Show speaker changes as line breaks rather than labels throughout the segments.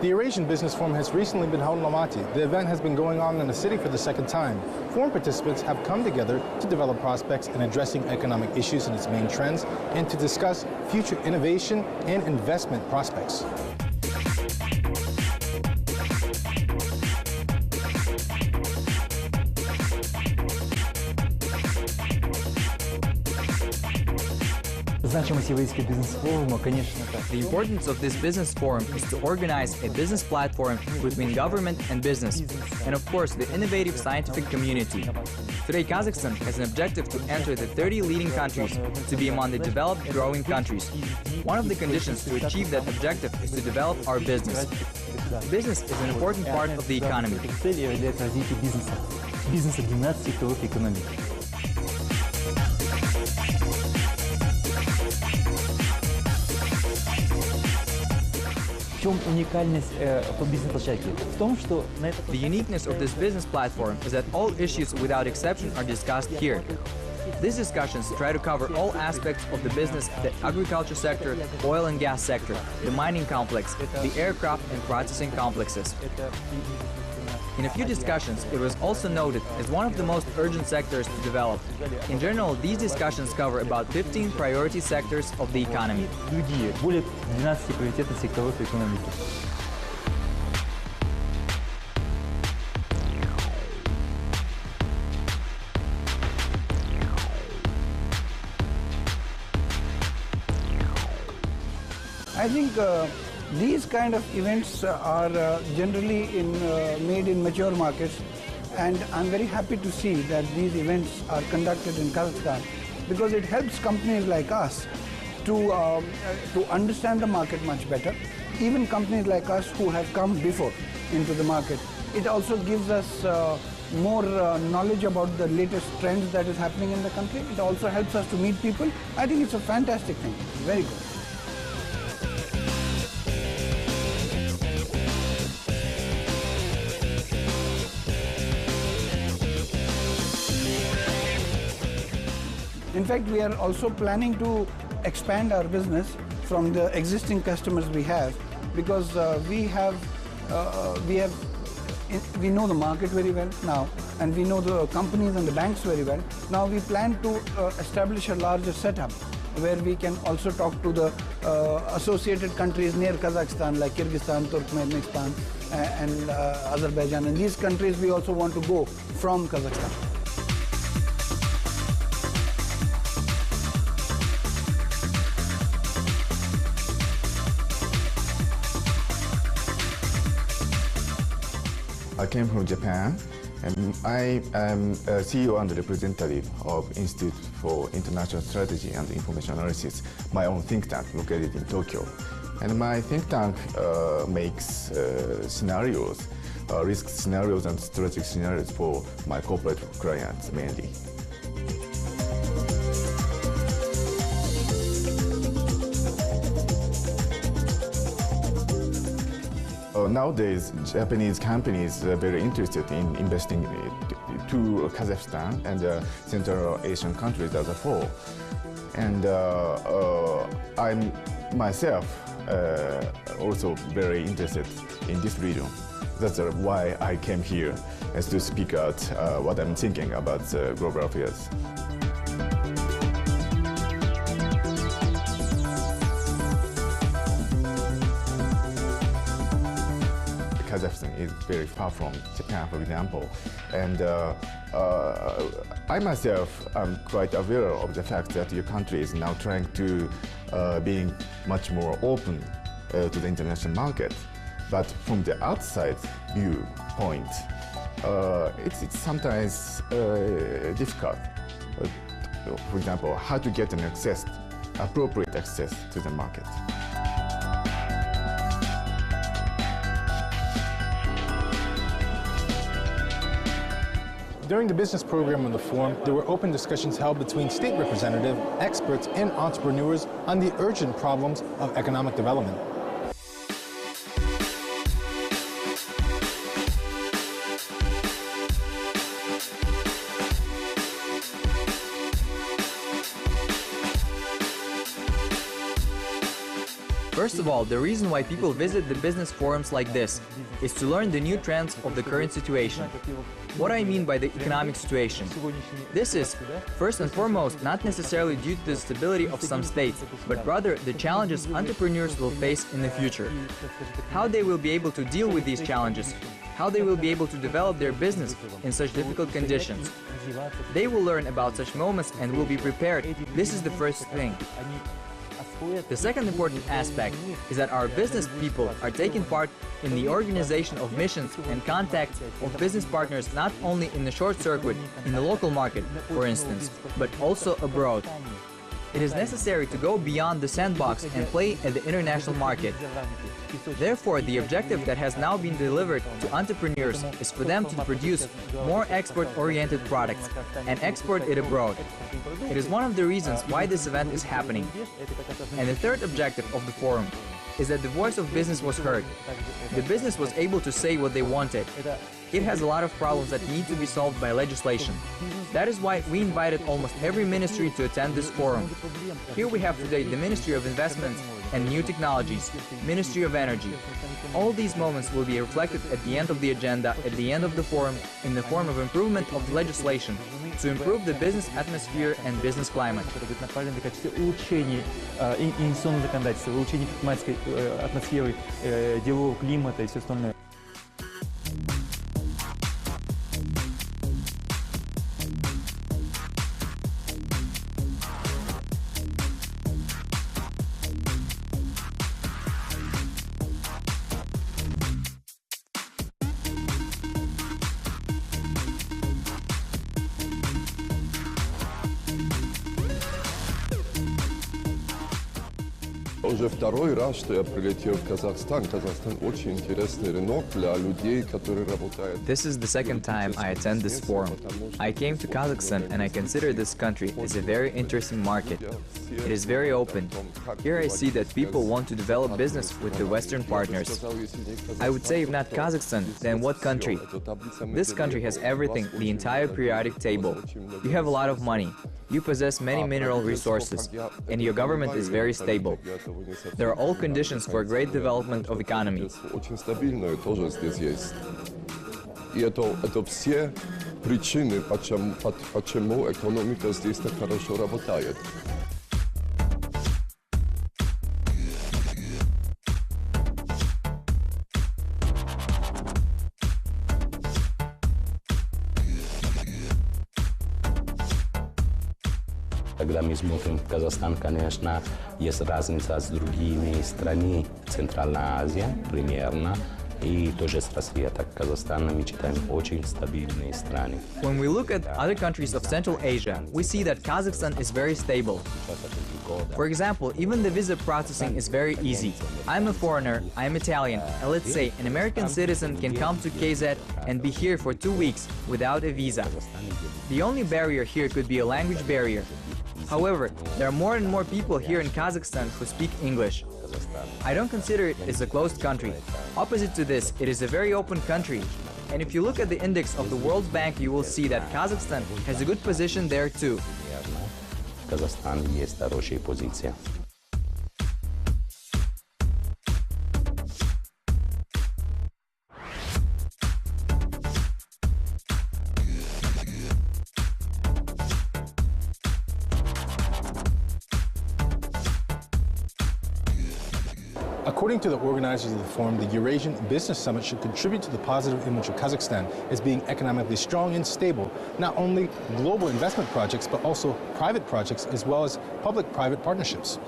The Eurasian Business Forum has recently been held in Almaty. The event has been going on in the city for the second time. Forum participants have come together to develop prospects in addressing economic issues and its main trends, and to discuss future innovation and investment prospects.
The importance of this business forum is to organize a business platform between government and business, and of course the innovative scientific community. Today Kazakhstan has an objective to enter the 30 leading countries, to be among the developed growing countries. One of the conditions to achieve that objective is to develop our business. Business is an important part of the economy. The uniqueness of this business platform is that all issues without exception are discussed here. These discussions try to cover all aspects of the business: the agriculture sector, oil and gas sector, the mining complex, the aircraft and processing complexes. In a few discussions, it was also noted as one of the most urgent sectors to develop. In general, these discussions cover about 15 priority sectors of the economy.
I think these kind of events are generally made in mature markets, and I'm very happy to see that these events are conducted in Kazakhstan, because it helps companies like us to understand the market much better. Even companies like us who have come before into the market, it also gives us more knowledge about the latest trends that is happening in the country. It also helps us to meet people. I think it's a fantastic thing, very good. In fact, we are also planning to expand our business from the existing customers we have, because we know the market very well now, and we know the companies and the banks very well. Now we plan to establish a larger setup where we can also talk to the associated countries near Kazakhstan, like Kyrgyzstan, Turkmenistan, and Azerbaijan. And these countries we also want to go from Kazakhstan.
I came from Japan, and I am a CEO and representative of Institute for International Strategy and Information Analysis, my own think tank located in Tokyo. And my think tank makes scenarios, risk scenarios and strategic scenarios for my corporate clients mainly. Nowadays, Japanese companies are very interested in investing to Kazakhstan and Central Asian countries as a whole. And I'm myself also very interested in this region. That's why I came here, as to speak out what I'm thinking about global affairs. Kazakhstan is very far from Japan, for example, and I myself am quite aware of the fact that your country is now trying to being much more open to the international market. But from the outside viewpoint, it's sometimes difficult. For example, how to get appropriate access to the market.
During the business program of the forum, there were open discussions held between state representatives, experts, and entrepreneurs on the urgent problems of economic development.
First of all, the reason why people visit the business forums like this is to learn the new trends of the current situation. What I mean by the economic situation? This is, first and foremost, not necessarily due to the stability of some states, but rather the challenges entrepreneurs will face in the future. How they will be able to deal with these challenges, how they will be able to develop their business in such difficult conditions. They will learn about such moments and will be prepared. This is the first thing. The second important aspect is that our business people are taking part in the organization of missions and contacts of business partners not only in the short circuit, in the local market, for instance, but also abroad. It is necessary to go beyond the sandbox and play at the international market. Therefore, the objective that has now been delivered to entrepreneurs is for them to produce more export-oriented products and export it abroad. It is one of the reasons why this event is happening. And the third objective of the forum is that the voice of business was heard. The business was able to say what they wanted. It has a lot of problems that need to be solved by legislation. That is why we invited almost every ministry to attend this forum. Here we have today the Ministry of Investments and New Technologies, Ministry of Energy. All these moments will be reflected at the end of the agenda, at the end of the forum, in the form of improvement of the legislation to improve the business atmosphere and business climate.
Улучшение инвестиционного законодательства, улучшение предпринимательской атмосферы, делового климата и все остальное.
Уже второй раз, что я прилетел в Казахстан. Казахстан очень интересный рынок для людей, которые работают.
This is the second time I attend this forum. I came to Kazakhstan and I consider this country as a very interesting market. It is very open. Here I see that people want to develop business with the Western partners. I would say if not Kazakhstan, then what country? This country has everything, the entire periodic table. You have a lot of money. You possess many mineral resources, and your government is very stable. There are all conditions for great development of economy.
Очень стабильное тоже здесь есть. И это все причины, почему экономика здесь так хорошо работает.
Когда мы смотрим Казахстан, конечно, есть разница с другими странами, Центральная Азия примерно, и тоже с Россией. Так Казахстан мы считаем очень стабильные страны.
When we look at other countries of Central Asia, we see that Kazakhstan is very stable. For example, even the visa processing is very easy. I'm a foreigner, I'm Italian, and let's say an American citizen can come to KZ and be here for 2 weeks without a visa. The only barrier here could be a language barrier. However, there are more and more people here in Kazakhstan who speak English. I don't consider it as a closed country. Opposite to this, it is a very open country. And if you look at the index of the World Bank, you will see that Kazakhstan has a good position there too.
В Казахстане есть хорошая позиция.
According to the organizers of the forum, the Eurasian Business Summit should contribute to the positive image of Kazakhstan as being economically strong and stable, not only global investment projects, but also private projects as well as public-private partnerships.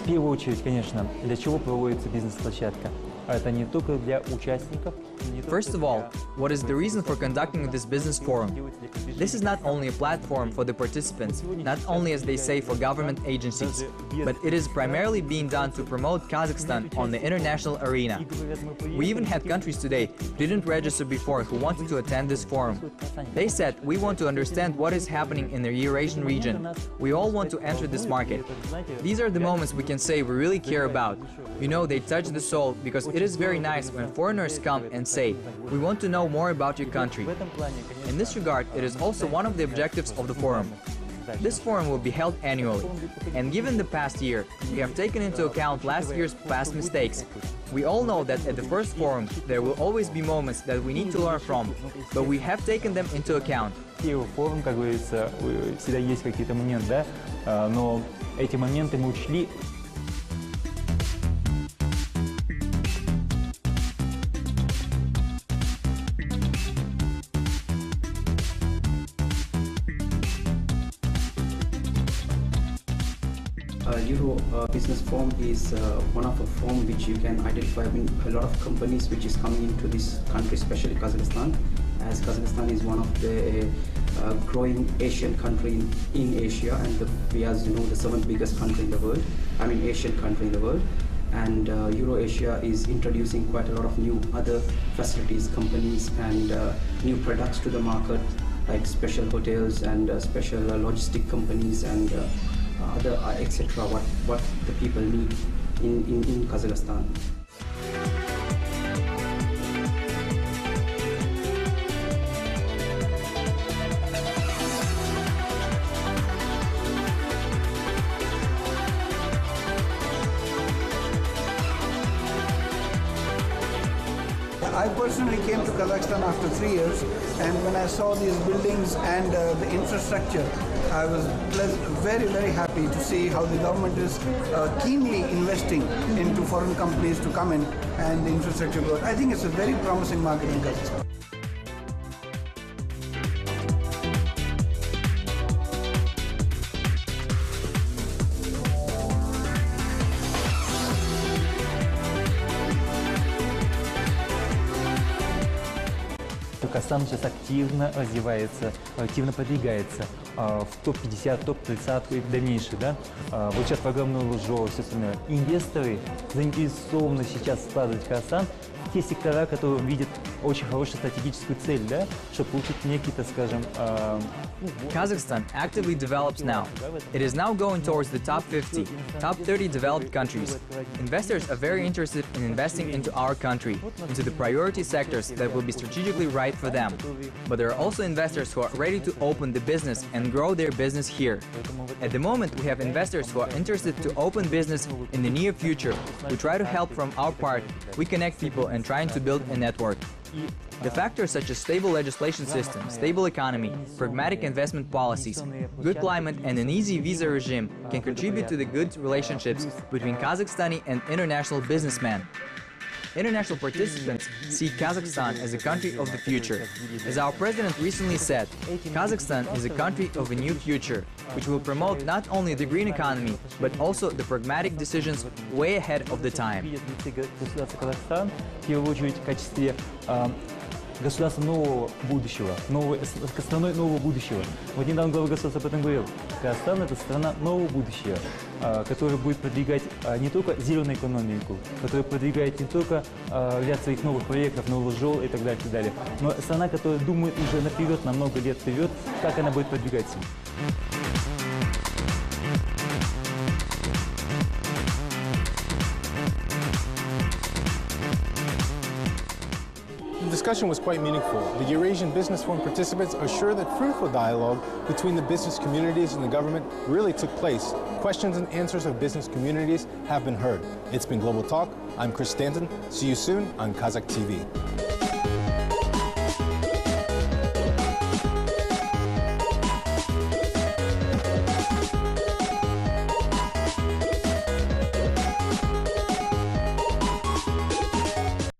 В первую очередь, конечно, для чего проводится бизнес-площадка? Это не только для участников.
First of all, what is the reason for conducting this business forum? This is not only a platform for the participants, not only as they say for government agencies, but it is primarily being done to promote Kazakhstan on the international arena. We even had countries today who didn't register before who wanted to attend this forum. They said, we want to understand what is happening in the Eurasian region. We all want to enter this market. These are the moments we can say we really care about. You know, they touch the soul, because it is very nice when foreigners come and say, we want to know more about your country. In this regard, it is also one of the objectives of the forum. This forum will be held annually, and given the past year, we have taken into account last year's past mistakes. We all know that at the first forum, there will always be moments that we need to learn from, but we have taken them into account.
Первый форум, как говорится, всегда есть какие-то моменты, да, но эти моменты мы учли.
Business Forum is one of a forum which you can identify a lot of companies which is coming into this country, especially Kazakhstan, as Kazakhstan is one of the growing Asian country in Asia, and we, as you know, the 7th biggest country in the world, Asian country in the world. And Eurasia is introducing quite a lot of new other facilities, companies, and new products to the market, like special hotels and special logistic companies and other etc. What the people need in Kazakhstan.
I personally came to Kazakhstan after 3 years, and when I saw these buildings and the infrastructure, I was very, very happy to see how the government is keenly investing into foreign companies to come in and the infrastructure growth. I think it's a very promising market in Kazakhstan.
Казахстан сейчас активно развивается, активно продвигается в топ-50, топ-30 и дальнейшее. Да? Вот сейчас программное Лужо, все остальное. Инвесторы заинтересованы сейчас вкладывать в Казахстан в те сектора, которые видят очень хорошую стратегическую цель, да? Чтобы получить некий, так скажем...
Kazakhstan actively develops now. It is now going towards the top 50, top 30 developed countries. Investors are very interested in investing into our country, into the priority sectors that will be strategically right for them. But there are also investors who are ready to open the business and grow their business here. At the moment, we have investors who are interested to open business in the near future. We try to help from our part. We connect people and trying to build a network. The factors such as stable legislation system, stable economy, pragmatic investment policies, good climate and an easy visa regime can contribute to the good relationships between Kazakhstani and international businessmen. International participants see Kazakhstan as a country of the future. As our president recently said, Kazakhstan is a country of a new future, which will promote not only the green economy, but also the pragmatic decisions way ahead of the time.
Казахстан, в первую очередь, в качестве государства нового будущего, страной нового будущего. Вот недавно глава государства об этом говорил. Казахстан – это страна нового будущего, которая будет продвигать не только зеленую экономику, которая продвигает не только ряд своих новых проектов, новых жол и так далее, но страна, которая думает уже наперед, на много лет вперед, как она будет продвигаться.
The discussion was quite meaningful. The Eurasian Business Forum participants are sure that fruitful dialogue between the business communities and the government really took place. Questions and answers of business communities have been heard. It's been Global Talk. I'm Chris Stanton. See you soon on Kazakh TV.